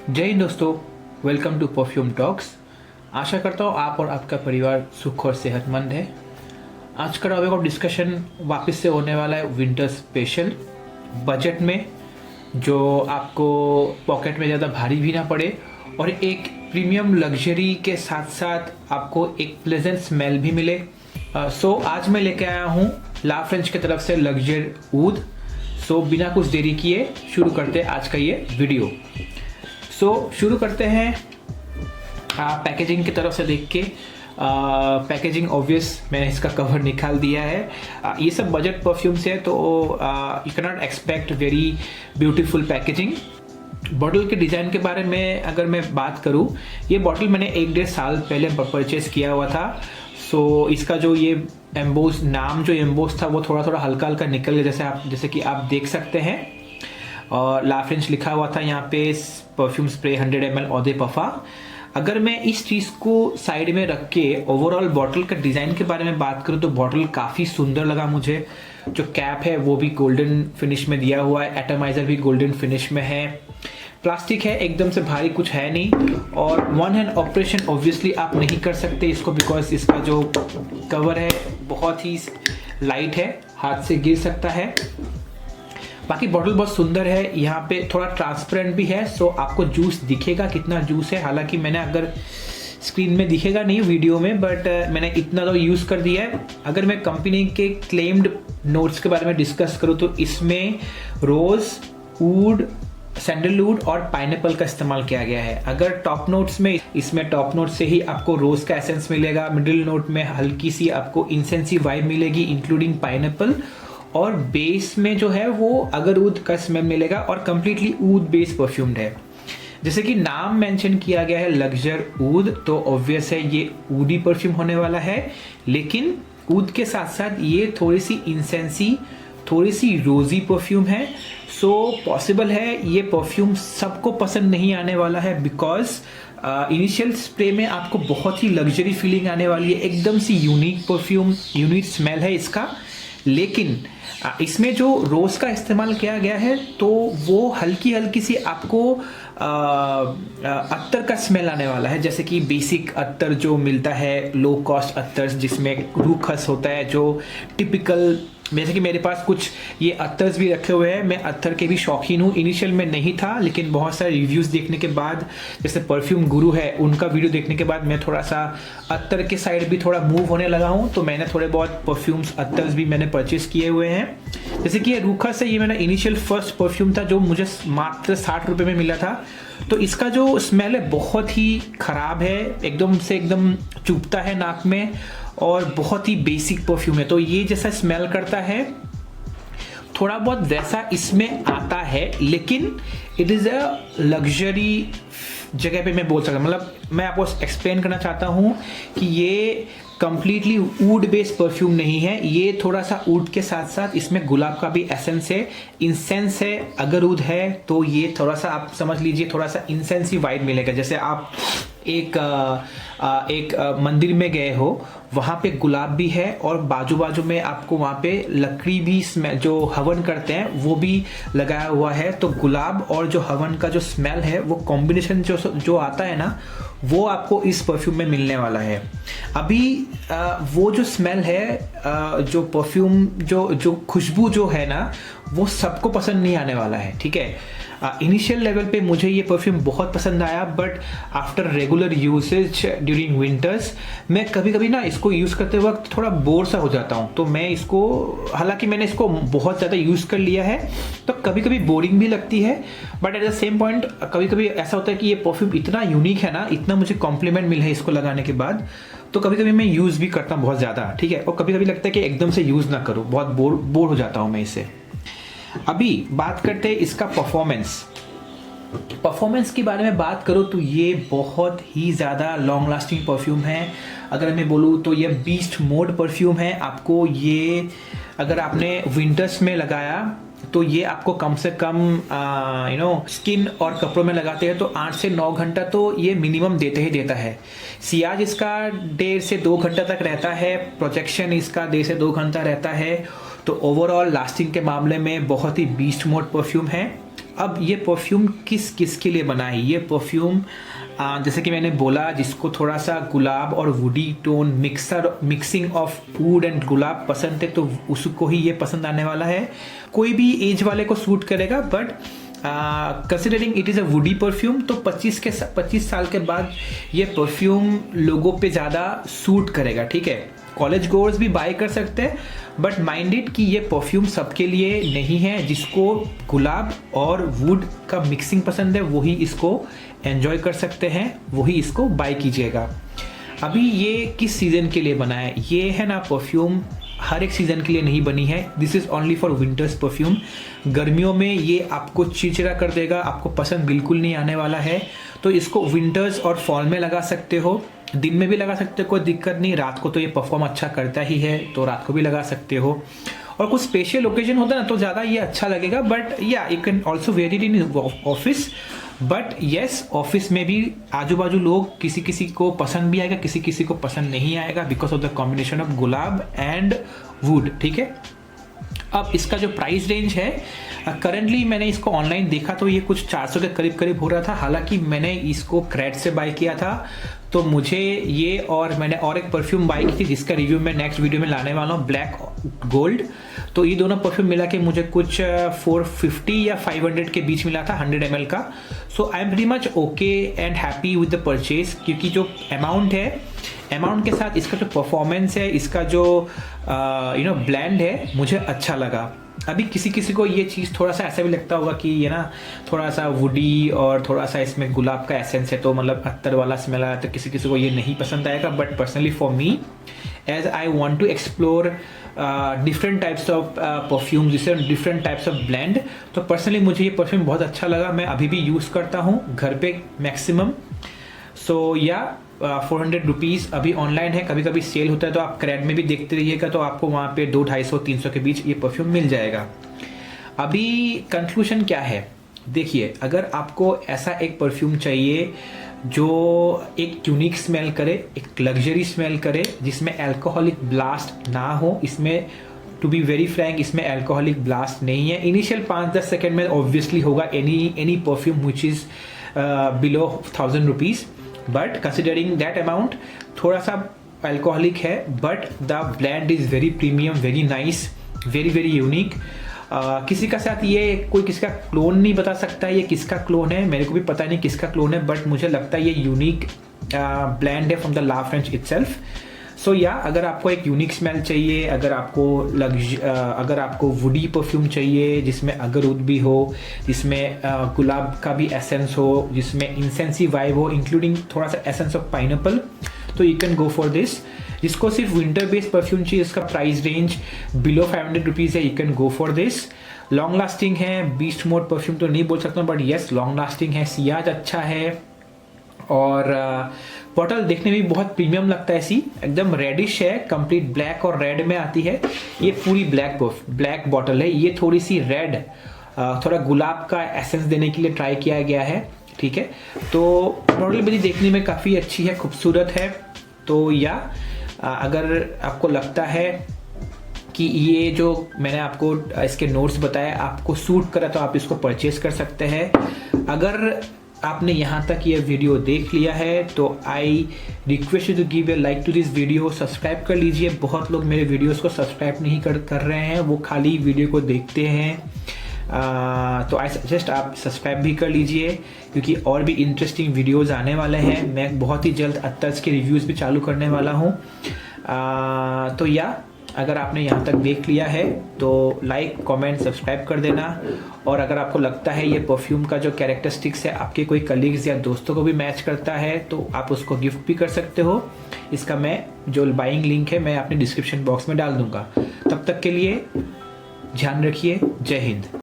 जय हिंद दोस्तों, welcome to perfume talks. आशा करता हूँ आप और आपका परिवार सुख और सेहतमंद है। आज का टॉपिक ऑफ डिस्कशन वापस से होने वाला है विंटर स्पेशल, बजट में, जो आपको पॉकेट में ज़्यादा भारी भी ना पड़े और एक प्रीमियम लग्जरी के साथ साथ आपको एक प्लेजेंट स्मेल भी मिले। सो आज मैं लेके आया हूँ ला फ्रेंच की तरफ से लग्जर ऊद। सो बिना कुछ देरी किए शुरू करते हैं आज का ये वीडियो। शुरू करते हैं पैकेजिंग की तरफ से देख के। पैकेजिंग ऑब्वियस, मैंने इसका कवर निकाल दिया है। ये सब बजट परफ्यूम्स है तो you can not expect very beautiful packaging. Bottle के डिज़ाइन के बारे में अगर मैं बात करूँ, ये बॉटल मैंने 1-1.5 साल पहले परचेज किया हुआ था। इसका जो ये एम्बोस नाम जो एम्बोस था वो थोड़ा थोड़ा हल्का हल्का निकल गया, जैसे कि आप देख सकते हैं। और ला फ्रेंच लिखा हुआ था यहाँ पे, परफ्यूम स्प्रे 100 ml औदे पफा। अगर मैं इस चीज़ को साइड में रख के ओवरऑल बॉटल का डिज़ाइन के बारे में बात करूँ तो बॉटल काफ़ी सुंदर लगा मुझे। जो कैप है वो भी गोल्डन फिनिश में दिया हुआ है, एटमाइजर भी गोल्डन फिनिश में है, प्लास्टिक है, एकदम से भारी कुछ है नहीं। और वन हैंड ऑपरेशन ऑब्वियसली आप नहीं कर सकते इसको, बिकॉज इसका जो कवर है बहुत ही लाइट है, हाथ से गिर सकता है। बाकी बॉटल बहुत सुंदर है, यहाँ पे थोड़ा ट्रांसपेरेंट भी है, सो आपको जूस दिखेगा कितना जूस है। हालांकि मैंने अगर स्क्रीन में दिखेगा नहीं वीडियो में, बट मैंने इतना तो यूज़ कर दिया है। अगर मैं कंपनी के क्लेम्ड नोट्स के बारे में डिस्कस करूँ तो इसमें रोज़, ऊड, सैंडलवुड और पाइनएप्पल का इस्तेमाल किया गया है। अगर टॉप नोट्स में, इसमें टॉप नोट से ही आपको रोज़ का एसेंस मिलेगा, मिडिल नोट में हल्की सी आपको इंसेंसी वाइब मिलेगी इंक्लूडिंग पाइनएप्पल, और बेस में जो है वो अगरऊद का स्मेल मिलेगा और कंप्लीटली ऊद बेस परफ्यूम्ड है। जैसे कि नाम मेंशन किया गया है लग्जर ऊद, तो ऑब्वियस है ये ऊडी परफ्यूम होने वाला है। लेकिन ऊद के साथ साथ ये थोड़ी सी इंसेंसी, थोड़ी सी रोजी परफ्यूम है। सो पॉसिबल है ये परफ्यूम सबको पसंद नहीं आने वाला है, बिकॉज इनिशियल स्प्रे में आपको बहुत ही लग्जरी फीलिंग आने वाली है, एकदम सी यूनिक परफ्यूम, यूनिक स्मेल है इसका। लेकिन इसमें जो रोज का इस्तेमाल किया गया है तो वो हल्की हल्की सी आपको अत्तर का स्मेल आने वाला है, जैसे कि बेसिक अत्तर जो मिलता है, लो कॉस्ट अत्तर जिसमें रूह खस होता है, जो टिपिकल, जैसे कि मेरे पास कुछ ये अत्तर्स भी रखे हुए हैं। मैं अत्तर के भी शौकीन हूँ, इनिशियल में नहीं था, लेकिन बहुत सारे रिव्यूज़ देखने के बाद, जैसे परफ्यूम गुरु है उनका वीडियो देखने के बाद मैं थोड़ा सा अत्तर के साइड भी थोड़ा मूव होने लगा हूँ। तो मैंने थोड़े बहुत परफ्यूम्स अत्तर्स भी मैंने परचेज किए हुए हैं। जैसे कि ये रूखा से ये मेरा इनिशियल फर्स्ट परफ्यूम था जो मुझे मात्र 60 रुपये में मिला था। तो इसका जो स्मेल है बहुत ही ख़राब है, एकदम चुभता है नाक में और बहुत ही बेसिक परफ्यूम है। तो ये जैसा स्मेल करता है थोड़ा बहुत वैसा इसमें आता है, लेकिन इट इज़ अ लग्जरी जगह पे मैं बोल सकता हूँ। मतलब मैं आपको एक्सप्लेन करना चाहता हूँ कि ये कंप्लीटली वुड बेस्ड परफ्यूम नहीं है, ये थोड़ा सा वुड के साथ साथ इसमें गुलाब का भी एसेंस है, इंसेंस है, अगरवुड है। तो ये थोड़ा सा आप समझ लीजिए, थोड़ा सा इंसेंसिव वाइब मिलेगा। जैसे आप एक मंदिर में गए हो, वहाँ पे गुलाब भी है और बाजू बाजू में आपको वहाँ पे लकड़ी भी जो हवन करते हैं वो भी लगाया हुआ है। तो गुलाब और जो हवन का जो स्मेल है वो कॉम्बिनेशन जो आता है ना, वो आपको इस परफ्यूम में मिलने वाला है। अभी वो जो स्मेल है, जो परफ्यूम जो खुशबू जो है ना, वो सबको पसंद नहीं आने वाला है, ठीक है। इनिशियल लेवल पे मुझे ये परफ्यूम बहुत पसंद आया, but after regular usage during winters मैं कभी कभी ना इसको यूज़ करते वक्त थोड़ा बोर सा हो जाता हूँ। तो मैं इसको, हालांकि मैंने इसको बहुत ज़्यादा यूज़ कर लिया है तो कभी कभी बोरिंग भी लगती है, but at the same point कभी कभी ऐसा होता है कि ये परफ्यूम इतना यूनिक है ना, इतना मुझे कॉम्प्लीमेंट मिला है इसको लगाने के बाद, तो कभी कभी मैं यूज़ भी करता हूँ बहुत ज़्यादा, ठीक है। और कभी कभी लगता है कि एकदम से यूज़ ना करूँ, बहुत बोर हो जाता हूँ मैं इससे। अभी बात करते हैं इसका परफॉर्मेंस के बारे में बात करो तो ये बहुत ही ज़्यादा लॉन्ग लास्टिंग परफ्यूम है। अगर मैं बोलूँ तो ये बीस्ट मोड परफ्यूम है। आपको ये अगर आपने विंटर्स में लगाया तो ये आपको कम से कम स्किन और कपड़ों में लगाते हैं तो 8 से 9 घंटा तो ये मिनिमम देते ही देता है। सियाज इसका 1.5 से 2 घंटा तक रहता है, प्रोजेक्शन इसका 1.5 से 2 घंटा रहता है। तो ओवरऑल लास्टिंग के मामले में बहुत ही बीस्ट मोड परफ्यूम है। अब ये परफ्यूम किस किस के लिए बना है? ये परफ्यूम जैसे कि मैंने बोला, जिसको थोड़ा सा गुलाब और woody tone mixing of wood and गुलाब पसंद है तो उसको ही ये पसंद आने वाला है। कोई भी एज वाले को सूट करेगा, but considering it is a woody perfume तो 25 साल के बाद ये परफ्यूम लोगों पे ज़्यादा सूट करेगा, ठीक है। कॉलेज गोअर्स भी बाय कर सकते हैं, बट माइंडेड कि ये परफ्यूम सबके लिए नहीं है। जिसको गुलाब और वुड का मिक्सिंग पसंद है वही इसको एंजॉय कर सकते हैं, वही इसको बाय कीजिएगा। अभी ये किस सीज़न के लिए बना है? ये है ना परफ्यूम हर एक सीज़न के लिए नहीं बनी है। This is only for winters perfume. गर्मियों में ये आपको चिड़चिड़ा कर देगा, आपको पसंद बिल्कुल नहीं आने वाला है। तो इसको विंटर्स और फॉल में लगा सकते हो, दिन में भी लगा सकते हो, कोई दिक्कत नहीं। रात को तो ये परफॉर्म अच्छा करता ही है तो रात को भी लगा सकते हो। और कुछ स्पेशल ओकेजन होता है ना तो ज़्यादा ये अच्छा लगेगा, बट या you can also wear it in office. But yes, office में भी आजू बाजू लोग किसी किसी को पसंद भी आएगा, किसी किसी को पसंद नहीं आएगा, because of the combination of gulab and would, ठीक है। अब इसका जो प्राइस रेंज है, करंटली मैंने इसको ऑनलाइन देखा तो ये कुछ 400 के करीब करीब हो रहा था। हालांकि मैंने इसको क्रेड से बाय किया था तो मुझे ये, और मैंने और एक परफ्यूम बाय की थी जिसका रिव्यू मैं नेक्स्ट वीडियो में लाने वाला हूँ, ब्लैक गोल्ड। तो ये दोनों परफ्यूम मिला के मुझे कुछ 450 या 500 के बीच मिला था 100 ml का। So I am very much okay and happy with the purchase, क्योंकि जो अमाउंट है, अमाउंट के साथ इसका जो परफॉर्मेंस है, इसका जो ब्लेंड है, मुझे अच्छा लगा। अभी किसी किसी को ये चीज़ थोड़ा सा ऐसा भी लगता होगा कि ये ना थोड़ा सा वुडी और थोड़ा सा इसमें गुलाब का एसेंस है तो मतलब अत्तर वाला स्मेल आ रहा है, तो किसी किसी को ये नहीं पसंद आएगा। But personally for me, as I want to explore different types of perfume, जिससे डिफरेंट टाइप्स ऑफ ब्लेंड, तो पर्सनली मुझे ये परफ्यूम बहुत अच्छा लगा। मैं अभी भी यूज़ करता हूँ घर पे मैक्सिमम। सो या 400 रुपीज़ अभी ऑनलाइन है, कभी कभी सेल होता है तो आप क्रेड में भी देखते रहिएगा, तो आपको वहाँ पे 200-250-300 के बीच ये परफ्यूम मिल जाएगा। अभी कंक्लूजन क्या है, देखिए, अगर आपको ऐसा एक परफ्यूम चाहिए जो एक यूनिक स्मेल करे, एक लग्जरी स्मेल करे, जिसमें अल्कोहलिक ब्लास्ट ना हो, इसमें टू बी वेरी फ्रैंक इसमें अल्कोहलिक ब्लास्ट नहीं है। इनिशियल 5-10 सेकेंड में ऑब्वियसली होगा any perfume which is below 1000 rupees, but considering that amount थोड़ा सा अल्कोहलिक है, but the blend is very premium, very nice, very very unique. किसी का साथ ये कोई किसका क्लोन नहीं बता सकता है ये किसका क्लोन है, मेरे को भी पता नहीं किसका क्लोन है, बट मुझे लगता है ये यूनिक ब्लेंड है from the la French itself. So yeah अगर आपको एक यूनिक स्मेल चाहिए, अगर आपको वुडी परफ्यूम चाहिए जिसमें अगरउद भी हो, जिसमें गुलाब का भी एसेंस हो, जिसमें इंसेंसी वाइब हो इंक्लूडिंग थोड़ा सा एसेंस ऑफ पाइनएप्पल, तो you can go for this. जिसको सिर्फ विंटर बेस्ड परफ्यूम चाहिए, इसका प्राइस रेंज बिलो 500 रुपीज़ है, you can go for this. Long lasting है, बीस्ट मोड परफ्यूम तो नहीं बोल सकता बट येस लॉन्ग लास्टिंग है, सियाज अच्छा है, और बॉटल देखने में बहुत प्रीमियम लगता है, ऐसी एकदम रेडिश है, कंप्लीट ब्लैक और रेड में आती है। ये पूरी ब्लैक बॉटल है, ये थोड़ी सी रेड, थोड़ा गुलाब का एसेंस देने के लिए ट्राई किया गया है, ठीक है। तो बॉटल मेरी देखने में काफ़ी अच्छी है, खूबसूरत है। तो या अगर आपको लगता है कि ये जो मैंने आपको इसके नोट्स बताए आपको सूट करा तो आप इसको परचेज कर सकते हैं। अगर आपने यहाँ तक ये वीडियो देख लिया है तो I request you to give a like to this video, subscribe कर लीजिए। बहुत लोग मेरे वीडियोस को सब्सक्राइब नहीं कर रहे हैं, वो खाली वीडियो को देखते हैं। तो आई सजेस्ट आप सब्सक्राइब भी कर लीजिए, क्योंकि और भी इंटरेस्टिंग वीडियोस आने वाले हैं। मैं बहुत ही जल्द अत्तर्स के रिव्यूज़ भी चालू करने वाला हूँ। तो या अगर आपने यहाँ तक देख लिया है तो लाइक कमेंट सब्सक्राइब कर देना। और अगर आपको लगता है ये परफ्यूम का जो कैरेक्टरिस्टिक्स है आपके कोई कलीग्स या दोस्तों को भी मैच करता है तो आप उसको गिफ्ट भी कर सकते हो। इसका मैं जो बाइंग लिंक है मैं अपने डिस्क्रिप्शन बॉक्स में डाल दूंगा। तब तक के लिए ध्यान रखिए। जय हिंद।